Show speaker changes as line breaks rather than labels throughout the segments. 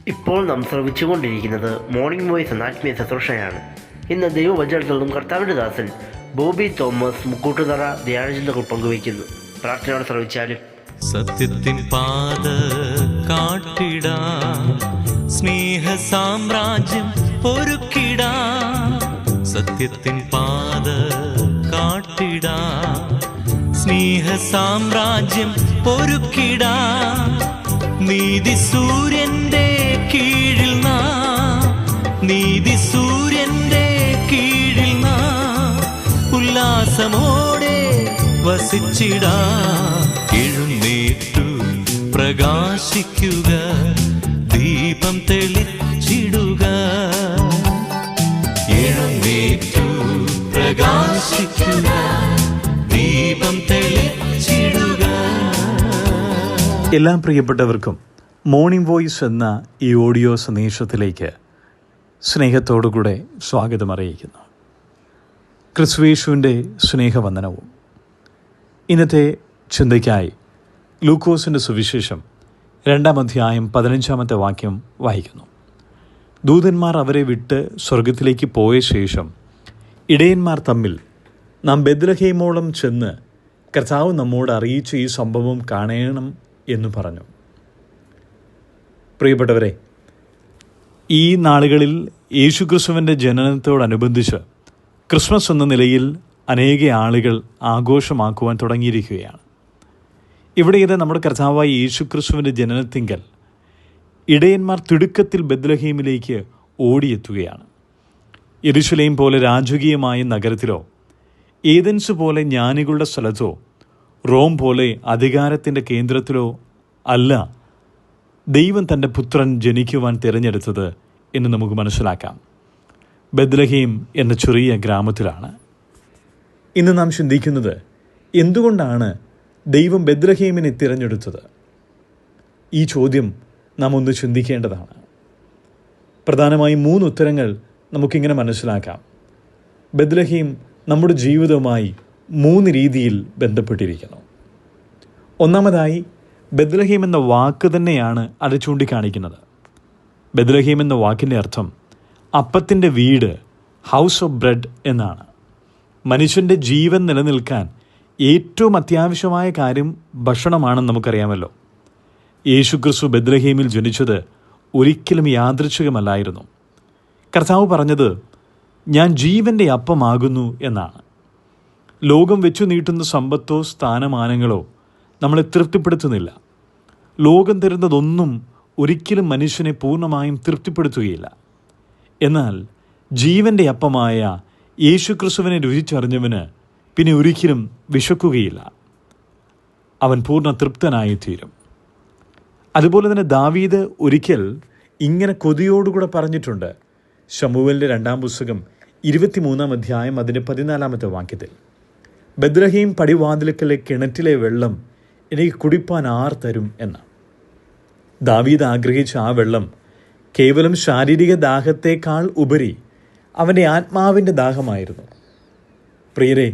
ഇപ്പോൾ നാം ശ്രമിച്ചുകൊണ്ടിരിക്കുന്നത് മോർണിംഗ് വോയിസ് എന്ന ആത്മീയ ശുശ്രൂഷയാണ്. ഇന്ന് ദൈവവചനത്തിൽ നിന്നും കർത്താവിൻ്റെ ദാസൻ ബോബി തോമസ് മുക്കൂട്ടുതറ ധ്യാനചിന്തകൾ പങ്കുവയ്ക്കുന്നു. പ്രാർത്ഥനയോടെ ശ്രമിച്ചാലും.
സത്യത്തിൻ പാത കാട്ടിടാ, സ്നേഹ സാമ്രാജ്യം ഒരുക്കിടാ. സത്യത്തിൻ പാത കാട്ടിടാ, സ്നേഹ സാമ്രാജ്യം ഒരുക്കിടാ. നീതി സൂര്യന്റെ കീഴിൽ നീതി സൂര്യന്റെ കീഴിൽ ഉല്ലാസമോടെ വസിച്ചിടാ. എഴുന്നേറ്റു പ്രകാശിക്കുക, ദീപം തെളിച്ചിടുക. എഴുന്നേറ്റു പ്രകാശിക്കുക, ദീപം തെളിച്ചിടുക.
എല്ലാ പ്രിയപ്പെട്ടവർക്കും മോർണിംഗ് വോയിസ് എന്ന ഈ ഓഡിയോ സന്ദേശത്തിലേക്ക് സ്നേഹത്തോടുകൂടെ സ്വാഗതം അറിയിക്കുന്നു. ക്രിസ്തുയേശുവിൻ്റെ സ്നേഹവന്ദനവും. ഇന്നത്തെ ചിന്തയ്ക്കായി ലൂക്കോസിൻ്റെ സുവിശേഷം 2-ാം അധ്യായം 15-ാമത്തെ വാക്യം വായിക്കുന്നു. ദൂതന്മാർ അവരെ വിട്ട് സ്വർഗത്തിലേക്ക് പോയ ശേഷം ഇടയന്മാർ തമ്മിൽ, നാം ബെത്ലഹേമോളം ചെന്ന് കർത്താവ് നമ്മോട് അറിയിച്ച ഈ സംഭവം കാണണം എന്ന് പറഞ്ഞു. പ്രിയപ്പെട്ടവരെ, ഈ നാളുകളിൽ യേശുക്രിസ്തുവിൻ്റെ ജനനത്തോടനുബന്ധിച്ച് ക്രിസ്മസ് എന്ന നിലയിൽ അനേക ആളുകൾ ആഘോഷമാക്കുവാൻ തുടങ്ങിയിരിക്കുകയാണ്. ഇവിടെ ഇത് നമ്മുടെ കർത്താവായ യേശുക്രിസ്തുവിൻ്റെ ജനനത്തിങ്കൽ ഇടയന്മാർ തിടുക്കത്തിൽ ബെത്ലഹേമിലേക്ക് ഓടിയെത്തുകയാണ്. യെരുശലേം പോലെ രാജകീയമായ നഗരത്തിലോ, ഏതൻസ് പോലെ ജ്ഞാനികളുടെ സ്ഥലത്തോ, റോം പോലെ അധികാരത്തിൻ്റെ കേന്ദ്രത്തിലോ അല്ല ദൈവം തൻ്റെ പുത്രൻ ജനിക്കുവാൻ തിരഞ്ഞെടുത്തത് എന്ന് നമുക്ക് മനസ്സിലാക്കാം. ബെത്ലഹേം എന്ന ചെറിയ ഗ്രാമത്തിലാണ്. ഇന്ന് നാം ചിന്തിക്കുന്നത്, എന്തുകൊണ്ടാണ് ദൈവം ബെത്ലഹേമിനെ തിരഞ്ഞെടുത്തത്? ഈ ചോദ്യം നാം ഒന്ന് ചിന്തിക്കേണ്ടതാണ്. പ്രധാനമായും 3 ഉത്തരങ്ങൾ നമുക്കിങ്ങനെ മനസ്സിലാക്കാം. ബെത്ലഹേം നമ്മുടെ ജീവിതവുമായി 3 രീതിയിൽ ബന്ധപ്പെട്ടിരിക്കുന്നു. ഒന്നാമതായി, ബെത്ലഹേം എന്ന വാക്ക് തന്നെയാണ് അത് ചൂണ്ടിക്കാണിക്കുന്നത്. ബെത്ലഹേം എന്ന വാക്കിൻ്റെ അർത്ഥം അപ്പത്തിൻ്റെ വീട്, ഹൗസ് ഓഫ് ബ്രെഡ് എന്നാണ്. മനുഷ്യൻ്റെ ജീവൻ നിലനിൽക്കാൻ ഏറ്റവും അത്യാവശ്യമായ കാര്യം ഭക്ഷണമാണെന്ന് നമുക്കറിയാമല്ലോ. യേശുക്രിസ്തു ബെത്ലഹേമിൽ ജനിച്ചത് ഒരിക്കലും യാദൃച്ഛികമല്ലായിരുന്നു. കർത്താവ് പറഞ്ഞത്, ഞാൻ ജീവൻ്റെ അപ്പമാകുന്നു എന്നാണ്. ലോകം വെച്ചു നീട്ടുന്ന സമ്പത്തോ സ്ഥാനമാനങ്ങളോ നമ്മളെ തൃപ്തിപ്പെടുത്തുന്നില്ല. ലോകം തരുന്നതൊന്നും ഒരിക്കലും മനുഷ്യനെ പൂർണ്ണമായും തൃപ്തിപ്പെടുത്തുകയില്ല. എന്നാൽ ജീവൻ്റെ അപ്പമായ യേശുക്രിസ്തുവിനെ രുചിച്ചറിഞ്ഞവന് പിന്നെ ഒരിക്കലും വിശക്കുകയില്ല. അവൻ പൂർണ്ണ തൃപ്തനായി തീരും. അതുപോലെ തന്നെ ദാവീദ് ഒരിക്കൽ ഇങ്ങനെ കൊതിയോടുകൂടെ പറഞ്ഞിട്ടുണ്ട്. ശമൂവേലിൻ്റെ 2-ാം പുസ്തകം 23-ാം അധ്യായം അതിൻ്റെ 14-ാമത്തെ വാക്യത്തിൽ, ബെത്ലഹേം പടിവാതിൽക്കലെ കിണറ്റിലെ വെള്ളം എനിക്ക് കുടിപ്പാൻ ആർ തരും എന്ന്. ദാവീദ് ആഗ്രഹിച്ച ആ വെള്ളം കേവലം ശാരീരിക ദാഹത്തേക്കാൾ ഉപരി അവൻ്റെ ആത്മാവിൻ്റെ ദാഹമായിരുന്നു. പ്രിയരെ,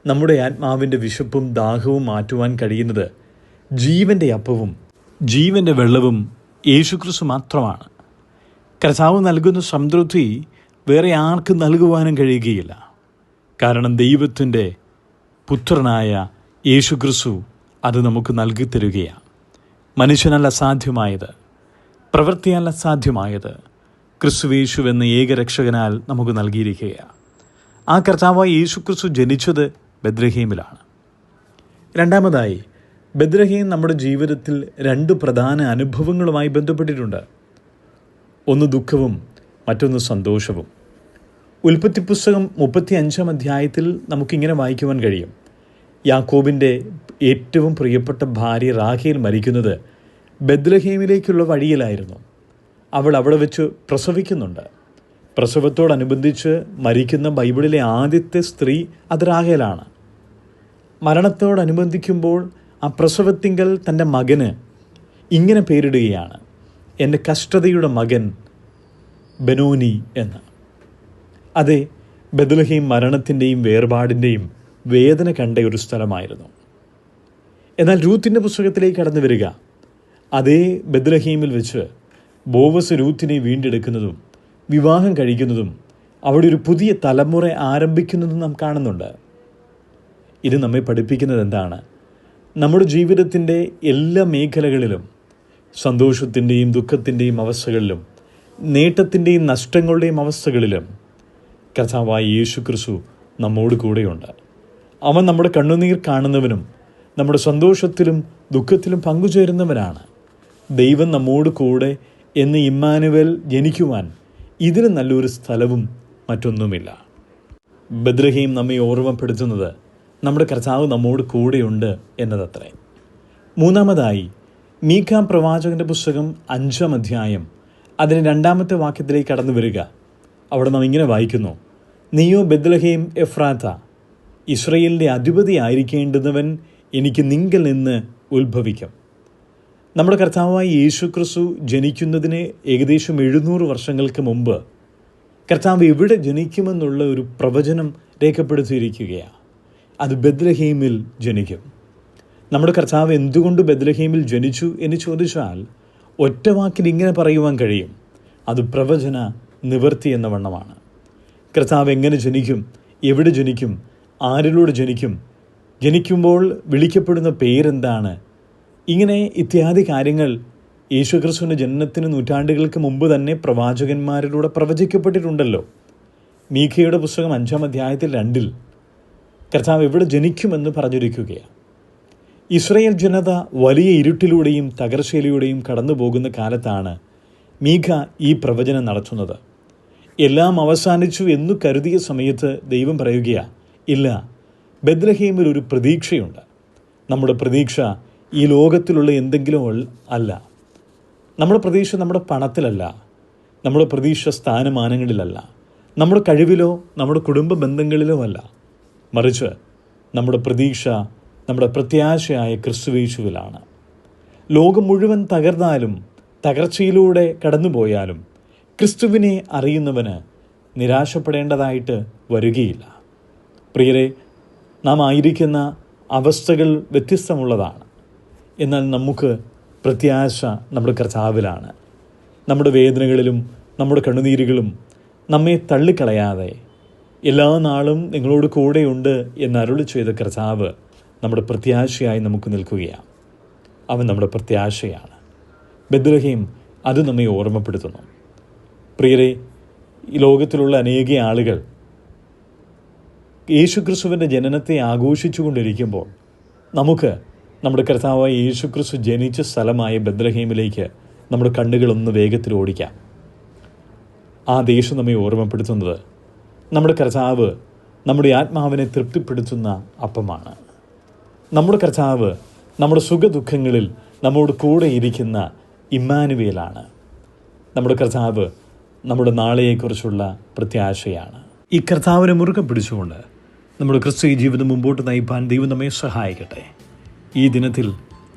നമ്മുടെ ആത്മാവിൻ്റെ വിശപ്പും ദാഹവും മാറ്റുവാൻ കഴിയുന്നത് ജീവൻ്റെ അപ്പവും ജീവൻ്റെ വെള്ളവും യേശുക്രിസ്തു മാത്രമാണ്. കർത്താവ് നൽകുന്ന സംതൃപ്തി വേറെ ആർക്കും നൽകുവാനും കഴിയുകയില്ല. കാരണം ദൈവത്തിൻ്റെ പുത്രനായ യേശുക്രിസ്തു അത് നമുക്ക് നൽകി തരികയാണ്. മനുഷ്യനല്ല സാധ്യമായത്, പ്രവൃത്തിയാൽ അസാധ്യമായത് ക്രിസ്തുയേശു എന്ന ഏകരക്ഷകനാൽ നമുക്ക് നൽകിയിരിക്കുകയാണ്. ആ കർത്താവായ യേശുക്രിസ്തു ജനിച്ചത് ബെത്ലഹേമിലാണ്. രണ്ടാമതായി, ബെത്ലഹേം നമ്മുടെ ജീവിതത്തിൽ 2 പ്രധാന അനുഭവങ്ങളുമായി ബന്ധപ്പെട്ടിട്ടുണ്ട്. ഒന്ന് ദുഃഖവും മറ്റൊന്ന് സന്തോഷവും. ഉൽപ്പത്തി പുസ്തകം 35-ാം അധ്യായത്തിൽ നമുക്കിങ്ങനെ വായിക്കുവാൻ കഴിയും. യാക്കോബിൻ്റെ ഏറ്റവും പ്രിയപ്പെട്ട ഭാര്യ റാഹേൽ മരിക്കുന്നത് ബെത്ലഹേമിലേക്കുള്ള വഴിയിലായിരുന്നു. അവൾ അവിടെ വെച്ച് പ്രസവിക്കുന്നുണ്ട്. പ്രസവത്തോടനുബന്ധിച്ച് മരിക്കുന്ന ബൈബിളിലെ ആദ്യത്തെ സ്ത്രീ അത് റാഹേലാണ്. മരണത്തോടനുബന്ധിക്കുമ്പോൾ ആ പ്രസവത്തിങ്കൽ തൻ്റെ മകന് ഇങ്ങനെ പേരിടുകയാണ്, എൻ്റെ കഷ്ടതയുടെ മകൻ ബെനോനി എന്ന്. അതെ, ബെത്ലഹേം മരണത്തിൻ്റെയും വേർപാടിൻ്റെയും വേദന കണ്ട ഒരു സ്ഥലമായിരുന്നു. എന്നാൽ രൂത്തിൻ്റെ പുസ്തകത്തിലേക്ക് കടന്നു വരിക, അതേ ബെത്ലഹേമിൽ വെച്ച് ബോവസ് രൂത്തിനെ വീണ്ടെടുക്കുന്നതും വിവാഹം കഴിക്കുന്നതും അവിടെ ഒരു പുതിയ തലമുറ ആരംഭിക്കുന്നതും നാം കാണുന്നുണ്ട്. ഇത് നമ്മെ പഠിപ്പിക്കുന്നത് എന്താണ്? നമ്മുടെ ജീവിതത്തിൻ്റെ എല്ലാ മേഖലകളിലും, സന്തോഷത്തിൻ്റെയും ദുഃഖത്തിൻ്റെയും അവസ്ഥകളിലും, നേട്ടത്തിൻ്റെയും നഷ്ടങ്ങളുടെയും അവസ്ഥകളിലും കർത്താവായ യേശു ക്രിസ്തു നമ്മോട് കൂടെയുണ്ട്. അവൻ നമ്മുടെ കണ്ണുനീർ കാണുന്നവനും നമ്മുടെ സന്തോഷത്തിലും ദുഃഖത്തിലും പങ്കുചേരുന്നവനാണ്. ദൈവം നമ്മോട് കൂടെ എന്ന് ഇമ്മാനുവേൽ ജനിക്കുവാൻ ഇതിന് നല്ലൊരു സ്ഥലവും മറ്റൊന്നുമില്ല. ബത്ലഹേം നമ്മെ ഓർമ്മപ്പെടുത്തുന്നത് നമ്മുടെ കർത്താവ് നമ്മോട് കൂടെയുണ്ട് എന്നതത്രേ. മൂന്നാമതായി മീഖാ പ്രവാചകൻ്റെ പുസ്തകം 5-ാം അധ്യായം അതിന് 2-ാമത്തെ വാക്യത്തിലേക്ക് കടന്നു വരിക. അവിടെ നാം ഇങ്ങനെ വായിക്കുന്നു: നീയോ ബത്ലഹേം എഫ്രാത്ത, ഇസ്രയേലിൻ്റെ അധിപതി ആയിരിക്കേണ്ടുന്നവൻ എനിക്ക് നിങ്കൽ നിന്ന് ഉത്ഭവിക്കും. നമ്മുടെ കർത്താവായ യേശു ക്രിസ്തു ജനിക്കുന്നതിന് ഏകദേശം 700 വർഷങ്ങൾക്ക് മുമ്പ് കർത്താവ് എവിടെ ജനിക്കുമെന്നുള്ള ഒരു പ്രവചനം രേഖപ്പെടുത്തിയിരിക്കുകയാണ്. അത് ബത്ലഹേമിൽ ജനിക്കും. നമ്മുടെ കർത്താവ് എന്തുകൊണ്ട് ബത്ലഹേമിൽ ജനിച്ചു എന്ന് ചോദിച്ചാൽ ഒറ്റ വാക്കിൽ ഇങ്ങനെ പറയുവാൻ കഴിയും: അത് പ്രവചന നിവൃത്തി എന്ന വണ്ണമാണ്. കർത്താവ് എങ്ങനെ ജനിക്കും, എവിടെ ജനിക്കും, ആരിലൂടെ ജനിക്കും, ജനിക്കുമ്പോൾ വിളിക്കപ്പെടുന്ന പേരെന്താണ്, ഇങ്ങനെ ഇത്യാദി കാര്യങ്ങൾ യേശുക്രിസ്തുവിൻ്റെ ജനനത്തിന് നൂറ്റാണ്ടുകൾക്ക് മുമ്പ് തന്നെ പ്രവാചകന്മാരിലൂടെ പ്രവചിക്കപ്പെട്ടിട്ടുണ്ടല്ലോ. മീഖയുടെ പുസ്തകം 5-ാം അധ്യായത്തിൽ 2-ൽ കർത്താവ് എവിടെ ജനിക്കുമെന്ന് പറഞ്ഞിരിക്കുകയാണ്. ഇസ്രായേൽ ജനത വലിയ ഇരുട്ടിലൂടെയും തകർച്ചയിലൂടെയും കടന്നു പോകുന്ന കാലത്താണ് മീഖ ഈ പ്രവചനം നടത്തുന്നത്. എല്ലാം അവസാനിച്ചു എന്നു കരുതിയ സമയത്ത് ദൈവം പറയുകയാണ്: ഇല്ല, ബത്ലഹേമിൽ ഒരു പ്രതീക്ഷയുണ്ട്. നമ്മുടെ പ്രതീക്ഷ ഈ ലോകത്തിലുള്ള എന്തെങ്കിലും അല്ല. നമ്മുടെ പ്രതീക്ഷ നമ്മുടെ പണത്തിലല്ല, നമ്മുടെ പ്രതീക്ഷ സ്ഥാനമാനങ്ങളിലല്ല, നമ്മുടെ കഴിവിലോ നമ്മുടെ കുടുംബ ബന്ധങ്ങളിലോ അല്ല. മറിച്ച് നമ്മുടെ പ്രതീക്ഷ, നമ്മുടെ പ്രത്യാശയായ ക്രിസ്തുയേശുവിലാണ്. ലോകം മുഴുവൻ തകർന്നാലും തകർച്ചയിലൂടെ കടന്നുപോയാലും ക്രിസ്തുവിനെ അറിയുന്നവന് നിരാശപ്പെടേണ്ടതായിട്ട് വരികയില്ല. പ്രിയരെ, നാം ആയിരിക്കുന്ന അവസ്ഥകൾ വ്യത്യസ്തമുള്ളതാണ്. എന്നാൽ നമുക്ക് പ്രത്യാശ നമ്മുടെ കർത്താവിലാണ്. നമ്മുടെ വേദനകളിലും നമ്മുടെ കണ്ണുനീരുകളും നമ്മെ തള്ളിക്കളയാതെ എല്ലാ നാളും നിങ്ങളോട് കൂടെയുണ്ട് എന്ന് അരുളി ചെയ്ത കർത്താവ് നമ്മുടെ പ്രത്യാശയായി നമുക്ക് നിൽക്കുകയാണ്. അവൻ നമ്മുടെ പ്രത്യാശയാണ്. ബത്ലഹേം അത് നമ്മെ ഓർമ്മപ്പെടുത്തുന്നു. പ്രിയരെ, ഈ ലോകത്തിലുള്ള അനേക ആളുകൾ യേശുക്രിസ്തുവിൻ്റെ ജനനത്തെ ആഘോഷിച്ചു കൊണ്ടിരിക്കുമ്പോൾ നമുക്ക് നമ്മുടെ കർത്താവായ യേശുക്രിസ്തു ജനിച്ച സ്ഥലമായ ബത്ലഹേമിലേക്ക് നമ്മുടെ കണ്ണുകളൊന്ന് വേഗത്തിൽ ഓടിക്കാം. ആ ദേശം നമ്മെ ഓർമ്മപ്പെടുത്തുന്നത് നമ്മുടെ കർത്താവ് നമ്മുടെ ആത്മാവിനെ തൃപ്തിപ്പെടുത്തുന്ന അപ്പമാണ്. നമ്മുടെ കർത്താവ് നമ്മുടെ സുഖദുഃഖങ്ങളിൽ നമ്മോട് കൂടെ ഇരിക്കുന്ന ഇമ്മാനുവേലാണ്. നമ്മുടെ കർത്താവ് നമ്മുടെ നാളെയെക്കുറിച്ചുള്ള പ്രത്യാശയാണ്. ഈ കർത്താവിനെ മുറുകെ പിടിച്ചുകൊണ്ട് നമ്മുടെ ക്രിസ്തീയ ജീവിതം മുമ്പോട്ട് നയിപ്പാൻ ദൈവം നമ്മെ സഹായിക്കട്ടെ. ഈ ദിനത്തിൽ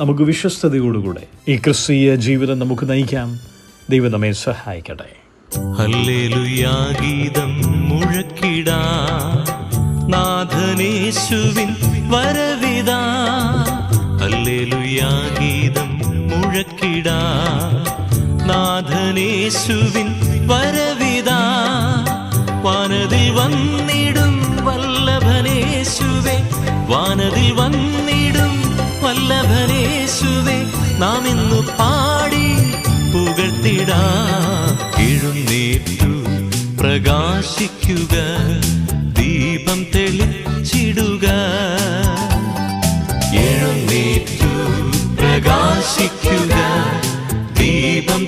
നമുക്ക് വിശ്വസ്തയോടുകൂടെ ഈ ക്രിസ്തീയ ജീവിതം നമുക്ക് നയിക്കാം. ദൈവം നമ്മെ സഹായിക്കട്ടെ.
ഹല്ലേലൂയാ ഗീതം മുഴക്കിടാ, നാഥനേശുവിൻ വരവിതാ. ഹല്ലേലൂയാ ഗീതം മുഴക്കിടാ, നാഥനേശുവിൻ വരവിതാ. വാനതിൽ വന്നിടും വല്ലഭനേശുവേ, വാനതിൽ വന്നിടും വല്ലഭനേശുവേ. നാം ഇന്നു പാടി പുകഴ്ത്തിടാ. എഴുന്നേറ്റു പ്രകാശിക്കുക, ദീപം തെളിച്ചിടുക. എഴുന്നേറ്റു പ്രകാശിക്കുക, ദീപം